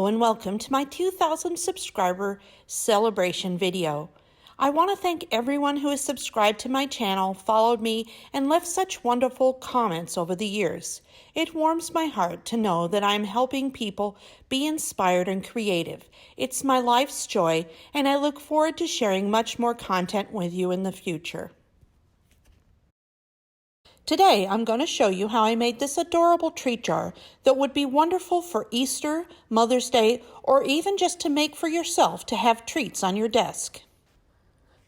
Hello and welcome to my 2,000 subscriber celebration video. I want to thank everyone who has subscribed to my channel, followed me, and left such wonderful comments over the years. It warms my heart to know that I'm helping people be inspired and creative. It's my life's joy, and I look forward to sharing much more content with you in the future. Today, I'm going to show you how I made this adorable treat jar that would be wonderful for Easter, Mother's Day, or even just to make for yourself to have treats on your desk.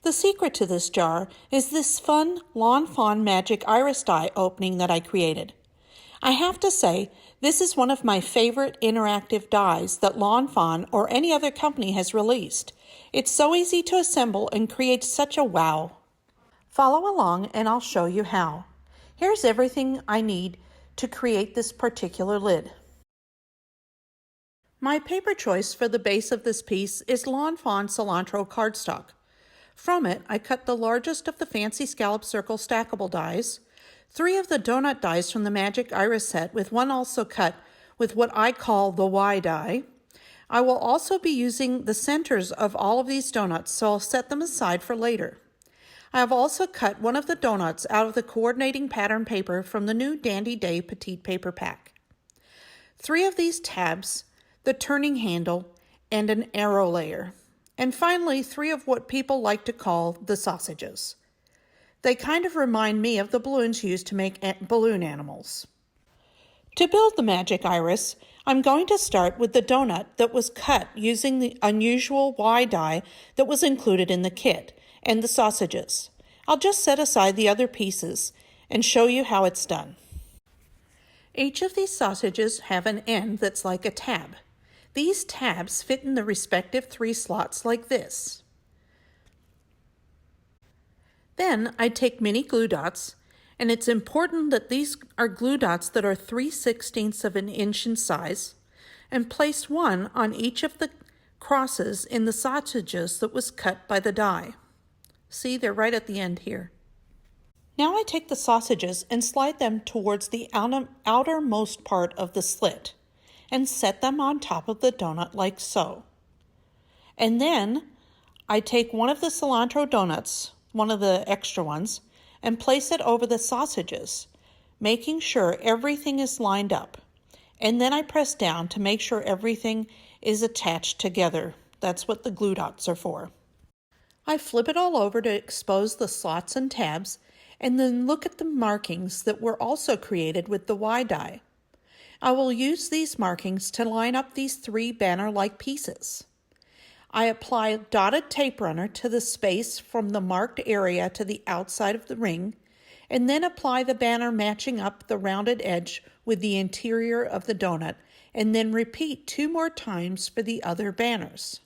The secret to this jar is this fun Lawn Fawn Magic Iris die opening that I created. I have to say, this is one of my favorite interactive dies that Lawn Fawn or any other company has released. It's so easy to assemble and creates such a wow. Follow along and I'll show you how. Here's everything I need to create this particular lid. My paper choice for the base of this piece is Lawn Fawn Cilantro cardstock. From it, I cut the largest of the fancy scallop circle stackable dies, 3 of the donut dies from the Magic Iris set, with one also cut with what I call the Y die. I will also be using the centers of all of these donuts, so I'll set them aside for later. I have also cut one of the donuts out of the coordinating pattern paper from the new Dandy Day Petite Paper Pack. 3 of these tabs, the turning handle, and an arrow layer. And finally, 3 of what people like to call the sausages. They kind of remind me of the balloons used to make balloon animals. To build the Magic Iris, I'm going to start with the donut that was cut using the unusual Y die that was included in the kit, and the sausages. I'll just set aside the other pieces and show you how it's done. Each of these sausages have an end that's like a tab. These tabs fit in the respective 3 slots like this. Then I take mini glue dots, and it's important that these are glue dots that are 3/16 of an inch in size, and place one on each of the crosses in the sausages that was cut by the die. See, they're right at the end here. Now I take the sausages and slide them towards the outermost part of the slit and set them on top of the donut like so. And then I take one of the cilantro donuts, one of the extra ones, and place it over the sausages, making sure everything is lined up. And then I press down to make sure everything is attached together. That's what the glue dots are for. I flip it all over to expose the slots and tabs, and then look at the markings that were also created with the Y die. I will use these markings to line up these 3 banner-like pieces. I apply dotted tape runner to the space from the marked area to the outside of the ring, and then apply the banner matching up the rounded edge with the interior of the donut, and then repeat 2 more times for the other banners.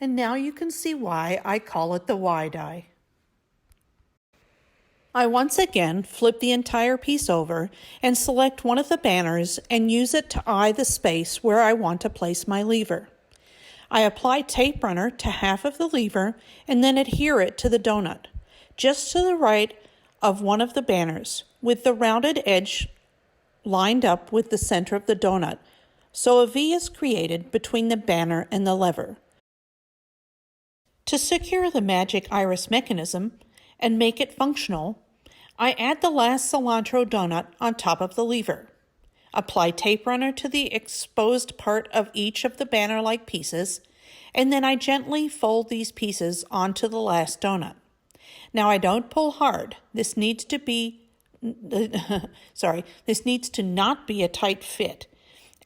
And now you can see why I call it the Y die. I once again flip the entire piece over and select one of the banners and use it to eye the space where I want to place my lever. I apply tape runner to half of the lever and then adhere it to the donut, just to the right of one of the banners, with the rounded edge lined up with the center of the donut, so a V is created between the banner and the lever. To secure the Magic Iris mechanism and make it functional, I add the last cilantro donut on top of the lever. Apply tape runner to the exposed part of each of the banner-like pieces, and then I gently fold these pieces onto the last donut. Now I don't pull hard. This needs to not be a tight fit,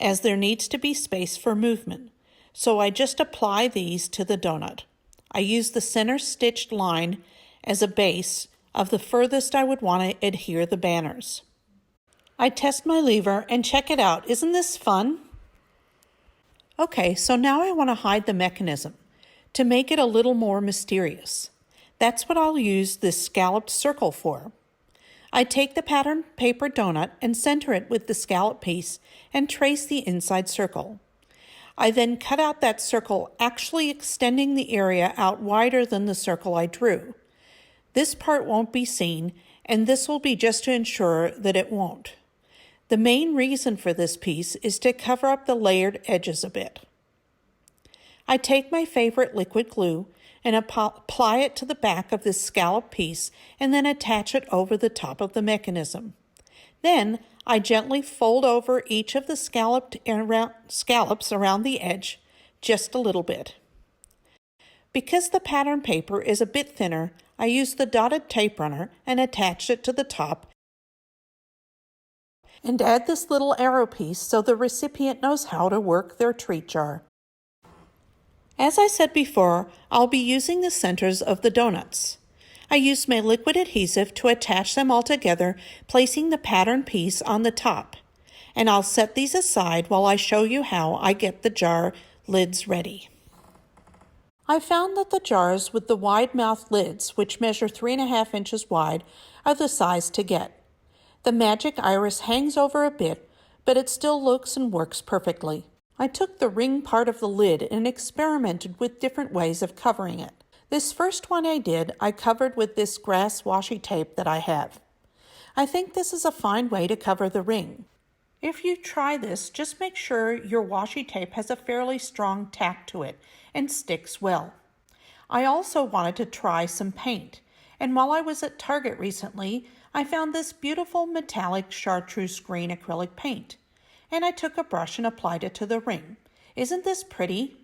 as there needs to be space for movement. So I just apply these to the donut. I use the center stitched line as a base of the furthest I would want to adhere the banners. I test my lever and check it out. Isn't this fun? Okay, so now I want to hide the mechanism to make it a little more mysterious. That's what I'll use this scalloped circle for. I take the pattern paper donut and center it with the scallop piece and trace the inside circle. I then cut out that circle, actually extending the area out wider than the circle I drew. This part won't be seen, and this will be just to ensure that it won't. The main reason for this piece is to cover up the layered edges a bit. I take my favorite liquid glue and apply it to the back of this scallop piece and then attach it over the top of the mechanism. Then I gently fold over each of the scallops around the edge just a little bit. Because the pattern paper is a bit thinner, I use the dotted tape runner and attach it to the top and add this little arrow piece so the recipient knows how to work their treat jar. As I said before, I'll be using the centers of the donuts. I used my liquid adhesive to attach them all together, placing the pattern piece on the top. And I'll set these aside while I show you how I get the jar lids ready. I found that the jars with the wide-mouthed lids, which measure 3.5 inches wide, are the size to get. The magic iris hangs over a bit, but it still looks and works perfectly. I took the ring part of the lid and experimented with different ways of covering it. This first one I covered with this grass washi tape that I have. I think this is a fine way to cover the ring. If you try this, just make sure your washi tape has a fairly strong tack to it and sticks well. I also wanted to try some paint, and while I was at Target recently, I found this beautiful metallic chartreuse green acrylic paint, and I took a brush and applied it to the ring. Isn't this pretty?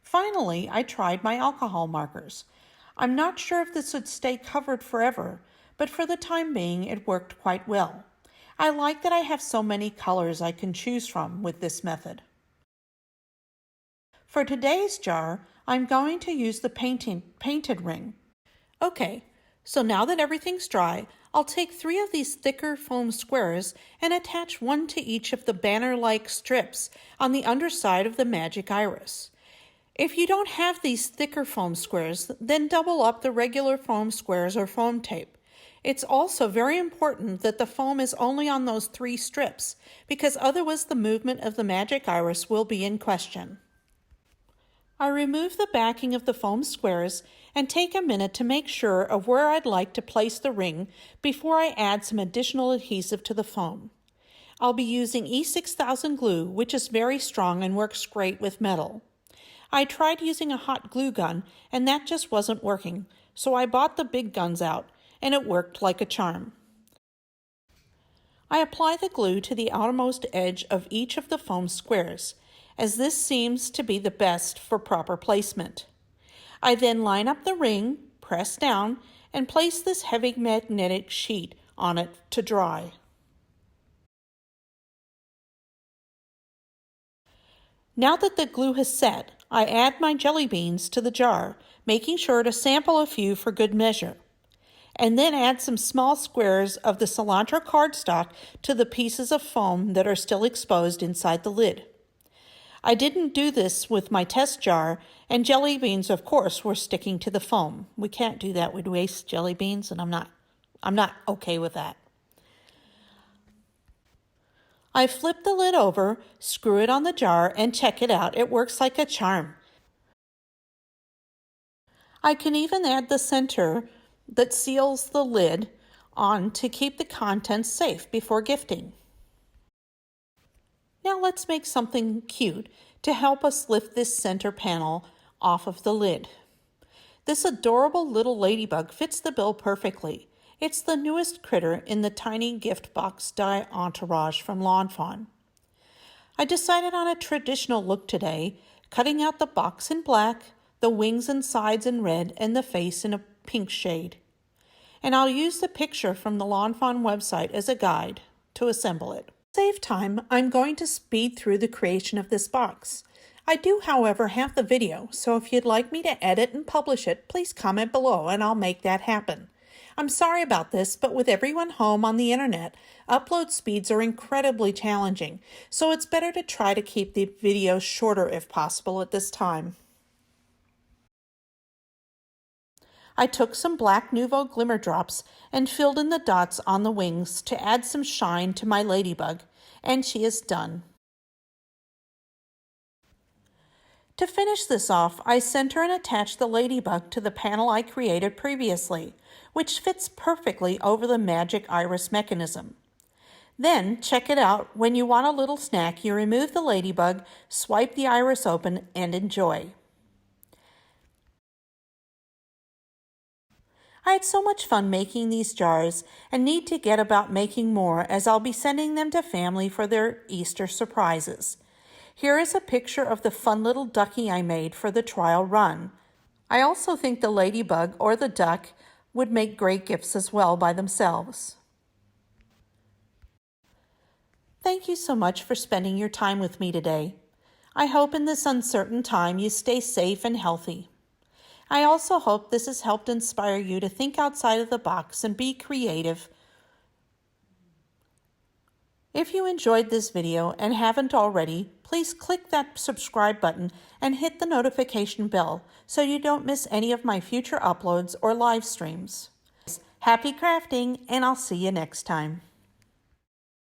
Finally, I tried my alcohol markers. I'm not sure if this would stay covered forever, but for the time being, it worked quite well. I like that I have so many colors I can choose from with this method. For today's jar, I'm going to use the painted ring. Okay, so now that everything's dry, I'll take 3 of these thicker foam squares and attach one to each of the banner-like strips on the underside of the magic iris. If you don't have these thicker foam squares, then double up the regular foam squares or foam tape. It's also very important that the foam is only on those 3 strips, because otherwise the movement of the magic iris will be in question. I remove the backing of the foam squares and take a minute to make sure of where I'd like to place the ring before I add some additional adhesive to the foam. I'll be using E6000 glue, which is very strong and works great with metal. I tried using a hot glue gun and that just wasn't working, so I bought the big guns out, and it worked like a charm. I apply the glue to the outermost edge of each of the foam squares, as this seems to be the best for proper placement. I then line up the ring, press down, and place this heavy magnetic sheet on it to dry. Now that the glue has set, I add my jelly beans to the jar, making sure to sample a few for good measure, and then add some small squares of the cilantro cardstock to the pieces of foam that are still exposed inside the lid. I didn't do this with my test jar, and jelly beans, of course, were sticking to the foam. We can't do that. We'd waste jelly beans, and I'm not okay with that. I flip the lid over, screw it on the jar, and check it out. It works like a charm. I can even add the center that seals the lid on to keep the contents safe before gifting. Now let's make something cute to help us lift this center panel off of the lid. This adorable little ladybug fits the bill perfectly. It's the newest critter in the tiny gift box die entourage from Fawn. I decided on a traditional look today, cutting out the box in black, the wings and sides in red, and the face in a pink shade. And I'll use the picture from the Fawn website as a guide to assemble it. To save time, I'm going to speed through the creation of this box. I do, however, have the video, so if you'd like me to edit and publish it, please comment below and I'll make that happen. I'm sorry about this, but with everyone home on the internet, upload speeds are incredibly challenging, so it's better to try to keep the videos shorter if possible at this time. I took some black Nouveau Glimmer Drops and filled in the dots on the wings to add some shine to my ladybug, and she is done. To finish this off, I center and attach the ladybug to the panel I created previously, which fits perfectly over the magic iris mechanism. Then, check it out, when you want a little snack, you remove the ladybug, swipe the iris open, and enjoy. I had so much fun making these jars and need to get about making more, as I'll be sending them to family for their Easter surprises. Here is a picture of the fun little ducky I made for the trial run. I also think the ladybug or the duck would make great gifts as well by themselves. Thank you so much for spending your time with me today. I hope in this uncertain time you stay safe and healthy. I also hope this has helped inspire you to think outside of the box and be creative. If you enjoyed this video and haven't already, please click that subscribe button and hit the notification bell so you don't miss any of my future uploads or live streams. Happy crafting, and I'll see you next time.